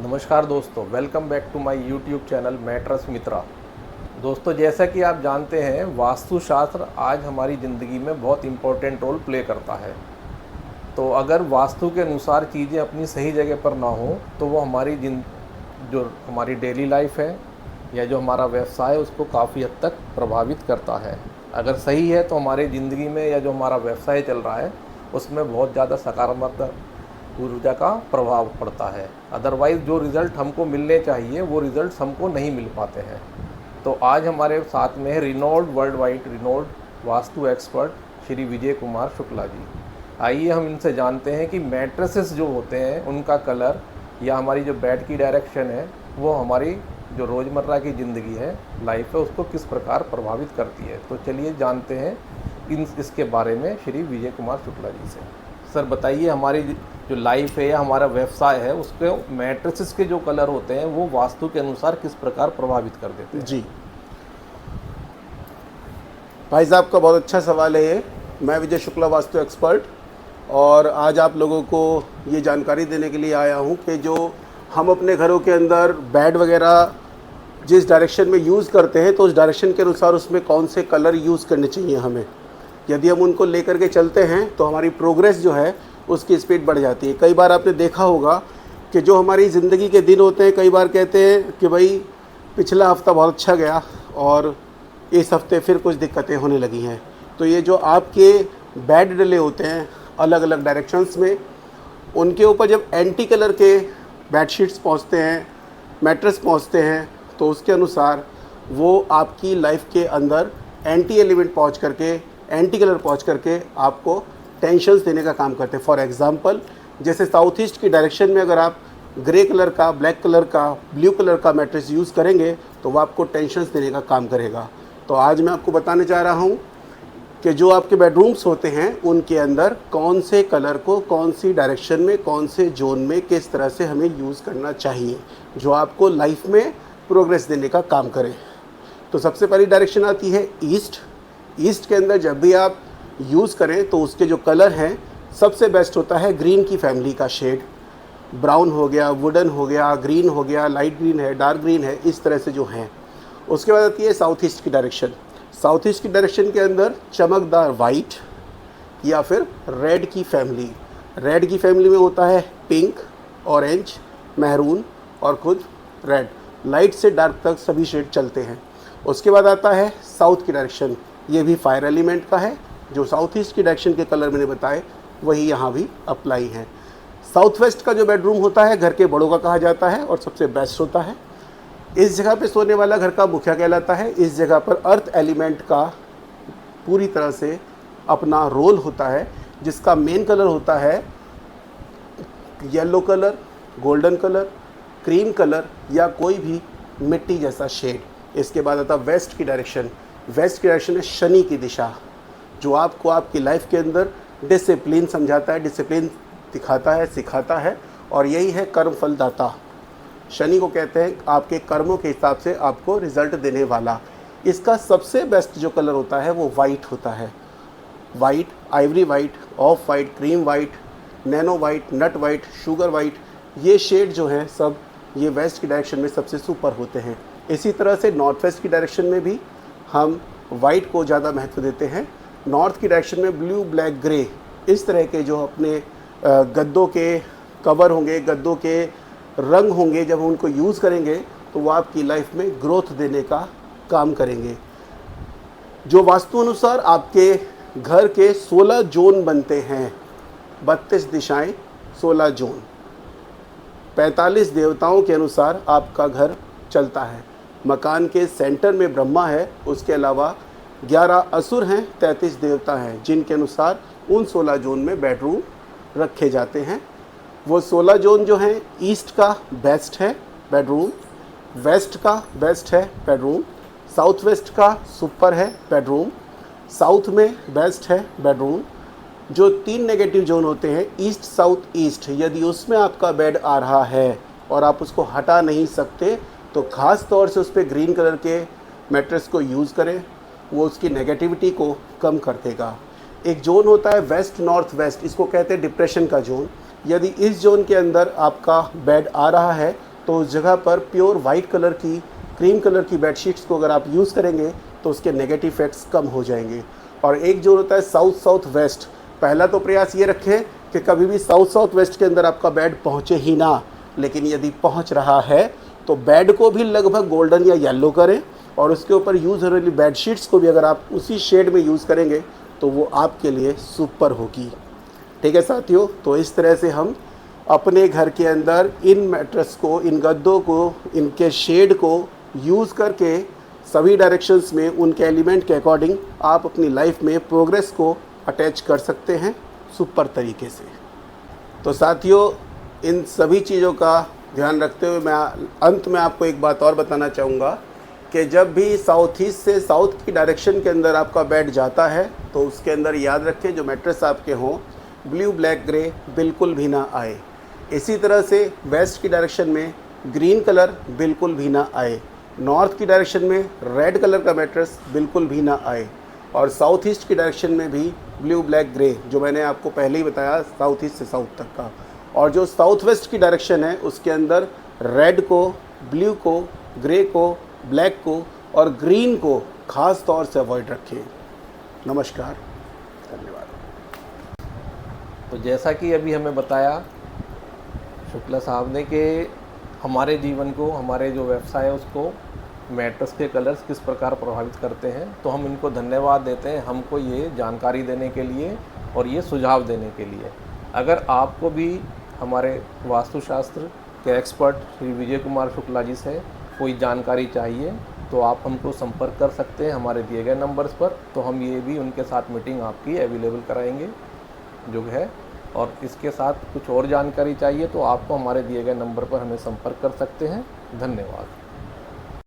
नमस्कार दोस्तों, welcome back to my YouTube channel mattress Mitra. दोस्तों, जैसा कि आप जानते हैं, वास्तुशास्त्र आज हमारी ज़िंदगी में बहुत इम्पोर्टेंट रोल प्ले करता है। तो अगर वास्तु के अनुसार चीज़ें अपनी सही जगह पर ना हो तो वो जो हमारी डेली लाइफ है या जो हमारा व्यवसाय है उसको काफ़ी हद तक प्रभावित करता है। अगर सही है तो हमारी ज़िंदगी में या जो हमारा व्यवसाय चल रहा है उसमें बहुत ज़्यादा सकारात्मक ऊर्जा का प्रभाव पड़ता है। अदरवाइज़ जो रिज़ल्ट हमको मिलने चाहिए वो रिज़ल्ट हमको नहीं मिल पाते हैं। तो आज हमारे साथ में है world wide renowned vastu expert Shri Vijay Kumar Shukla ji. आइए हम इनसे जानते हैं कि मैट्रेसेस जो होते हैं उनका कलर या हमारी जो बेड की डायरेक्शन है वो हमारी जो रोज़मर्रा की ज़िंदगी है, लाइफ है, उसको किस प्रकार प्रभावित करती है। तो चलिए जानते हैं इसके बारे में श्री विजय कुमार शुक्ला जी से। सर बताइए, हमारी जो लाइफ है या हमारा व्यवसाय है उसके मैट्रेसेस के जो कलर होते हैं वो वास्तु के अनुसार किस प्रकार प्रभावित कर देते हैं? जी भाई साहब का बहुत अच्छा सवाल है ये। मैं विजय शुक्ला वास्तु एक्सपर्ट, और आज आप लोगों को ये जानकारी देने के लिए आया हूँ कि जो हम अपने घरों के अंदर बेड वगैरह जिस डायरेक्शन में यूज़ करते हैं तो उस डायरेक्शन के अनुसार उसमें कौन से कलर यूज़ करने चाहिए हमें। यदि हम उनको लेकर के चलते हैं तो हमारी प्रोग्रेस जो है उसकी स्पीड बढ़ जाती है। कई बार आपने देखा होगा कि जो हमारी ज़िंदगी के दिन होते हैं, कई बार कहते हैं कि भाई पिछला हफ्ता बहुत अच्छा गया और इस हफ्ते फिर कुछ दिक्कतें होने लगी हैं। तो ये जो आपके बेड डले होते हैं अलग अलग डायरेक्शंस में, उनके ऊपर जब एंटी कलर के बेडशीट्स पहुँचते हैं, मैट्रेस पहुँचते हैं, तो उसके अनुसार वो आपकी लाइफ के अंदर एंटी एलिमेंट पहुँच करके, एंटी कलर पहुँच करके आपको टेंशन्स देने का काम करते हैं। फॉर एग्ज़ाम्पल, जैसे साउथ ईस्ट की डायरेक्शन में अगर आप ग्रे कलर का, ब्लैक कलर का, ब्लू कलर का मैट्रेस यूज़ करेंगे तो वो आपको टेंशन्स देने का काम करेगा। तो आज मैं आपको बताने जा रहा हूँ कि जो आपके बेडरूम्स होते हैं उनके अंदर कौन से कलर को कौन सी डायरेक्शन में, कौन से जोन में किस तरह से हमें यूज़ करना चाहिए जो आपको लाइफ में प्रोग्रेस देने का काम करे। तो सबसे पहली डायरेक्शन आती है ईस्ट। ईस्ट के अंदर जब भी आप यूज़ करें तो उसके जो कलर हैं सबसे बेस्ट होता है ग्रीन की फैमिली का शेड। ब्राउन हो गया, वुडन हो गया, ग्रीन हो गया, लाइट ग्रीन है, डार्क ग्रीन है, इस तरह से जो हैं। उसके बाद आती है साउथ ईस्ट की डायरेक्शन। साउथ ईस्ट की डायरेक्शन के अंदर चमकदार वाइट या फिर रेड की फैमिली। रेड की फैमिली में होता है पिंक, ऑरेंज, मैरून और खुद रेड। लाइट से डार्क तक सभी शेड चलते हैं। उसके बाद आता है साउथ की डायरेक्शन। ये भी फायर एलिमेंट का है। जो साउथ ईस्ट की डायरेक्शन के कलर मैंने बताए वही यहाँ भी अप्लाई हैं। साउथ वेस्ट का जो बेडरूम होता है घर के बड़ों का कहा जाता है और सबसे बेस्ट होता है। इस जगह पे सोने वाला घर का मुखिया कहलाता है। इस जगह पर अर्थ एलिमेंट का पूरी तरह से अपना रोल होता है, जिसका मेन कलर होता है yellow colour, golden colour, cream colour या कोई भी मिट्टी जैसा शेड। इसके बाद आता वेस्ट की डायरेक्शन। वेस्ट की डायरेक्शन है शनि की दिशा, जो आपको आपकी लाइफ के अंदर डिसिप्लिन समझाता है, डिसिप्लिन दिखाता है, सिखाता है, और यही है कर्म फलदाता। शनि को कहते हैं आपके कर्मों के हिसाब से आपको रिजल्ट देने वाला। इसका सबसे बेस्ट जो कलर होता है वो वाइट होता है। White, ivory white, off white, cream white, nano white, nut white, sugar white, ये शेड जो है सब ये वेस्ट की डायरेक्शन में सबसे सुपर होते हैं। इसी तरह से नॉर्थ वेस्ट की डायरेक्शन में भी हम वाइट को ज़्यादा महत्व देते हैं। नॉर्थ की डायरेक्शन में ब्लू, ब्लैक, ग्रे, इस तरह के जो अपने गद्दों के कवर होंगे, गद्दों के रंग होंगे, जब हम उनको यूज़ करेंगे तो वो आपकी लाइफ में ग्रोथ देने का काम करेंगे। जो वास्तु अनुसार आपके घर के 16 जोन बनते हैं, 32 दिशाएं, 16 जोन, 45 देवताओं के अनुसार आपका घर चलता है। मकान के सेंटर में ब्रह्मा है, उसके अलावा 11 असुर हैं, 33 देवता हैं, जिनके अनुसार उन 16 जोन में बेडरूम रखे जाते हैं। वो 16 जोन जो हैं, ईस्ट का बेस्ट है बेडरूम, वेस्ट का बेस्ट है बेडरूम, साउथ वेस्ट का सुपर है बेडरूम, साउथ में बेस्ट है बेडरूम। जो 3 नेगेटिव जोन होते हैं, ईस्ट, साउथ, ईस्ट, यदि उसमें आपका बेड आ रहा है और आप उसको हटा नहीं सकते तो ख़ास तौर से उस पर ग्रीन कलर के मैट्रेस को यूज़ करें, वो उसकी नेगेटिविटी को कम कर देगा। एक जोन होता है वेस्ट, नॉर्थ वेस्ट, इसको कहते हैं डिप्रेशन का जोन। यदि इस जोन के अंदर आपका बेड आ रहा है तो उस जगह पर प्योर वाइट कलर की, क्रीम कलर की बेडशीट्स को अगर आप यूज़ करेंगे तो उसके नेगेटिव इफेक्ट्स कम हो जाएंगे। और एक जो होता है साउथ साउथ वेस्ट, पहला तो प्रयास ये रखें कि कभी भी साउथ साउथ वेस्ट के अंदर आपका बेड पहुँचे ही ना, लेकिन यदि पहुँच रहा है तो बेड को भी लगभग गोल्डन या येलो करें, और उसके ऊपर यूज़ होने वाली बेडशीट्स को भी अगर आप उसी शेड में यूज़ करेंगे तो वो आपके लिए सुपर होगी। ठीक है साथियों, तो इस तरह से हम अपने घर के अंदर इन मैट्रेस को, इन गद्दों को, इनके शेड को यूज़ करके सभी डायरेक्शंस में उनके एलिमेंट के अकॉर्डिंग आप अपनी लाइफ में प्रोग्रेस को अटैच कर सकते हैं सुपर तरीके से। तो साथियों, इन सभी चीज़ों का ध्यान रखते हुए मैं अंत में आपको एक बात और बताना चाहूँगा कि जब भी साउथ ईस्ट से साउथ की डायरेक्शन के अंदर आपका बेड जाता है तो उसके अंदर याद रखें जो मैट्रेस आपके हों ब्लू ब्लैक ग्रे बिल्कुल भी ना आए। इसी तरह से वेस्ट की डायरेक्शन में ग्रीन कलर बिल्कुल भी ना आए, नॉर्थ की डायरेक्शन में रेड कलर का मैट्रेस बिल्कुल भी ना आए, और साउथ ईस्ट की डायरेक्शन में भी ब्लू ब्लैक ग्रे, जो मैंने आपको पहले ही बताया साउथ ईस्ट से साउथ तक का। और जो साउथ वेस्ट की डायरेक्शन है उसके अंदर रेड को, ब्लू को, ग्रे को, ब्लैक को और ग्रीन को ख़ास तौर से अवॉइड रखें। नमस्कार, धन्यवाद। तो जैसा कि अभी हमें बताया शुक्ला साहब ने कि हमारे जीवन को, हमारे जो व्यवसाय है उसको मैट्रेस के कलर्स किस प्रकार प्रभावित करते हैं, तो हम इनको धन्यवाद देते हैं हमको ये जानकारी देने के लिए और ये सुझाव देने के लिए। अगर आपको भी हमारे वास्तुशास्त्र के एक्सपर्ट श्री विजय कुमार शुक्ला जी से कोई जानकारी चाहिए तो आप हमको संपर्क कर सकते हैं हमारे दिए गए नंबर्स पर। तो हम ये भी उनके साथ मीटिंग आपकी अवेलेबल कराएंगे जो है। और इसके साथ कुछ और जानकारी चाहिए तो आपको हमारे दिए गए नंबर पर हमें संपर्क कर सकते हैं। धन्यवाद।